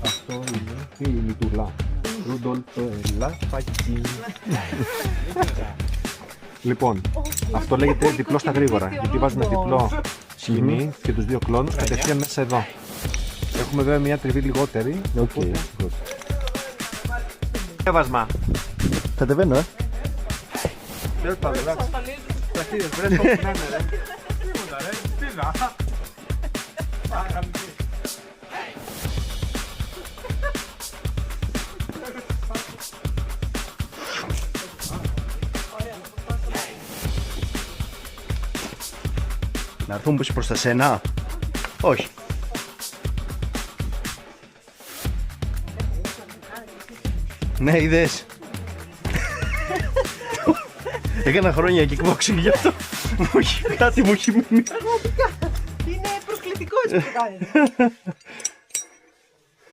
Αυτό είναι η Μητουλά. Ρούντολφ Λαφακί. Λοιπόν, αυτό λέγεται διπλό στα γρήγορα. Γιατί βάζουμε διπλό σκηνή και τους δύο κλόνους κατευθείαν μέσα εδώ. Έχουμε βέβαια μια τριβή λιγότερη. Οκ. Έβασμα. Κατεβαίνω, Τέλος πάντων, εντάξει. Πλαστίδες, βρες το που να είναι, ρε. Τίποτα, ρε. Πήγα. Να έρθουμε προς τα σένα. Όχι. Ναι, είδες. Έκανα χρόνια kickboxing γι' αυτό. Κάτι μου έχει μείνει. Είναι προσκλητικό έτσι που κάνετε.